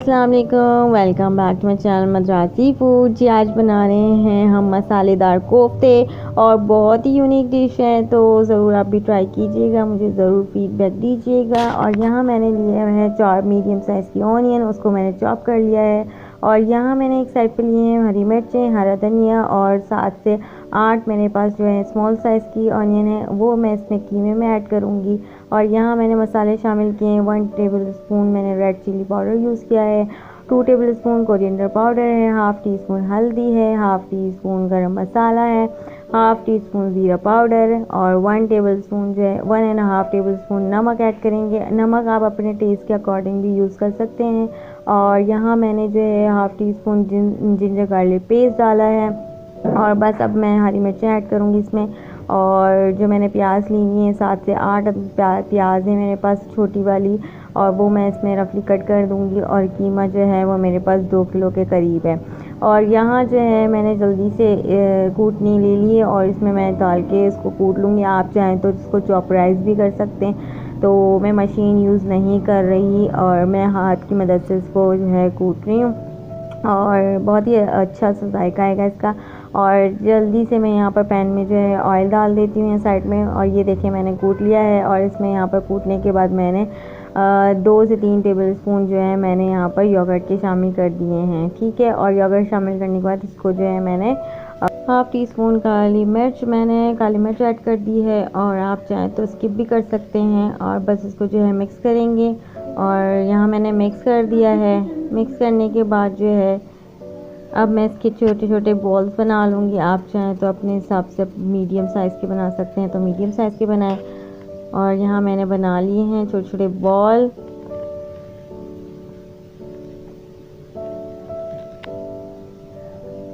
अस्सलाम वालेकुम, welcome back to my channel Madrasi food. जी आज बना रहे हैं हम मसालेदार कोफ्ते और बहुत ही यूनिक डिश है, तो ज़रूर आप भी ट्राई कीजिएगा, मुझे ज़रूर फीडबैक दीजिएगा। और यहाँ मैंने लिया है 4 मीडियम साइज़ की ऑनियन, उसको मैंने चॉप कर लिया है। और यहाँ मैंने एक साइड पे लिए हैं हरी मिर्चें, हरा धनिया और 7 से 8 मेरे पास जो है स्मॉल साइज़ की ऑनियन है, वो मैं इसमें कीमे में ऐड करूँगी। और यहाँ मैंने मसाले शामिल किए हैं। 1 टेबल स्पून मैंने रेड चिली पाउडर यूज़ किया है, 2 टेबल स्पून कोरिएंडर पाउडर है, हाफ़ टी स्पून हल्दी है, हाफ़ टी स्पून गरम मसाला है, हाफ़ टी स्पून ज़ीरा पाउडर और 1 टेबल स्पून जो है 1.5 टेबल स्पून नमक ऐड करेंगे। नमक आप अपने टेस्ट के अकॉर्डिंग भी यूज़ कर सकते हैं। और यहाँ मैंने जो है half tea spoon ginger garlic paste डाला है। और बस अब मैं हरी मिर्चें ऐड करूँगी इसमें। और जो मैंने प्याज ली हुई है 7 से 8 प्याज है मेरे पास छोटी वाली, और वो मैं इसमें रफली कट कर दूँगी। और कीमा जो है वो मेरे पास 2 किलो के करीब है। और यहाँ जो है मैंने जल्दी से कूटनी ले ली है और इसमें मैं डाल के इसको कूट लूँगी। आप चाहें तो इसको चॉपराइज़ भी कर सकते हैं, तो मैं मशीन यूज़ नहीं कर रही और मैं हाथ की मदद से इसको जो है कूट रही हूँ। और बहुत ही अच्छा सा जायका आएगा इसका। और जल्दी से मैं यहाँ पर पैन में जो है ऑयल डाल देती हूँ साइड में। और ये देखिए मैंने कूट लिया है। और इसमें यहाँ पर कूटने के बाद मैंने 2 से 3 टेबल स्पून जो है मैंने यहाँ पर योगर्ट के शामिल कर दिए हैं, ठीक है। और योगर्ट शामिल करने के बाद इसको जो है मैंने हाफ़ टी स्पून काली मिर्च ऐड कर दी है। और आप चाहें तो स्किप भी कर सकते हैं। और बस इसको जो है मिक्स करेंगे। और यहाँ मैंने मिक्स कर दिया है। मिक्स करने के बाद जो है अब मैं इसके छोटे छोटे बॉल्स बना लूँगी। आप चाहें तो अपने हिसाब से मीडियम साइज़ के बना सकते हैं, तो मीडियम साइज़ के बनाएं। और यहाँ मैंने बना लिए हैं छोटे छोटे बॉल।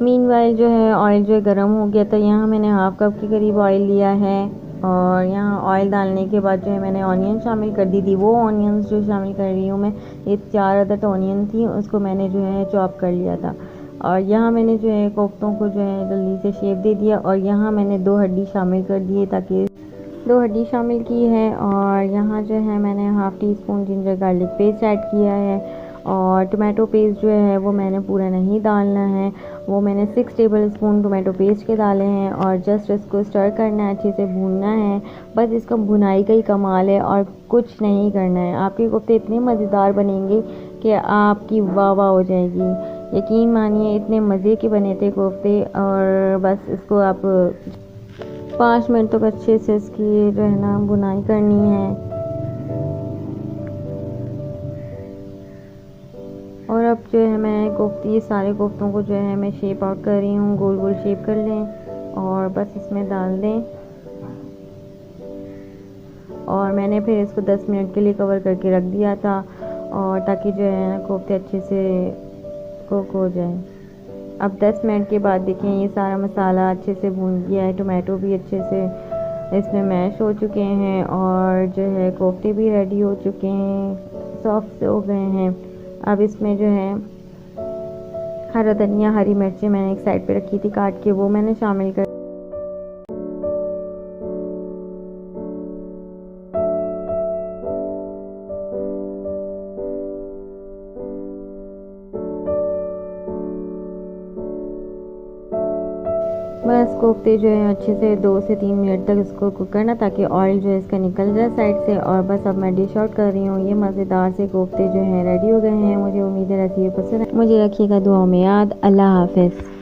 मीनवाइल जो है ऑयल जो है गर्म हो गया था। यहाँ मैंने हाफ़ कप के करीब ऑयल लिया है। और यहाँ ऑयल डालने के बाद जो है मैंने ऑनियन शामिल कर दी थी। वो ऑनियंस जो शामिल कर रही हूँ मैं, ये 4 अदद ऑनियन थी, उसको मैंने जो है चॉप कर लिया था। और यहाँ मैंने जो है कोफ्तों को जो है जल्दी से शेप दे दिया। और यहाँ मैंने 2 हड्डी शामिल कर दिए, ताकि 2 हड्डी शामिल की है। और यहाँ जो है मैंने half tea spoon ginger garlic paste add किया है। और टोमेटो पेस्ट जो है वो मैंने पूरा नहीं डालना है, वो मैंने 6 टेबल स्पून टोमेटो पेस्ट के डाले हैं। और जस्ट इसको स्टर करना है, अच्छे से भूनना है। बस इसका भुनाई का ही कमाल है और कुछ नहीं करना है। आपके कोफ्ते इतने मज़ेदार बनेंगे कि आपकी वाह वाह हो जाएगी। यकीन मानिए इतने मज़े के बने थे कोफ्ते। और बस इसको आप 5 मिनट तक अच्छे से इसकी जो है ना भुनाई करनी है। और अब जो है मैं कोफ्ते, ये सारे कोफ्तों को जो है मैं शेप आउट कर रही हूँ, गोल गोल शेप कर लें और बस इसमें डाल दें। और मैंने फिर इसको 10 मिनट के लिए कवर करके रख दिया था, और ताकि जो है ना कोफ्ते अच्छे से कुक हो जाए। अब 10 मिनट के बाद देखें ये सारा मसाला अच्छे से भून गया है, टोमेटो भी अच्छे से इसमें मैश हो चुके हैं और जो है कोफ्ते भी रेडी हो चुके हैं, सॉफ्ट हो गए हैं। अब इसमें जो है हरा धनिया, हरी मिर्चें मैंने एक साइड पे रखी थी काट के, वो मैंने शामिल कर। बस कोफ्ते जो है अच्छे से 2 से 3 मिनट तक इसको कुक करना, ताकि ऑयल जो है इसका निकल जाए साइड से। और बस अब मैं डिश आउट कर रही हूँ। ये मज़ेदार से कोफ्ते जो हैं रेडी हो गए हैं। मुझे उम्मीद है रेसिपी पसंद है। मुझे रखिएगा दुआ में याद। अल्लाह हाफ़िज़।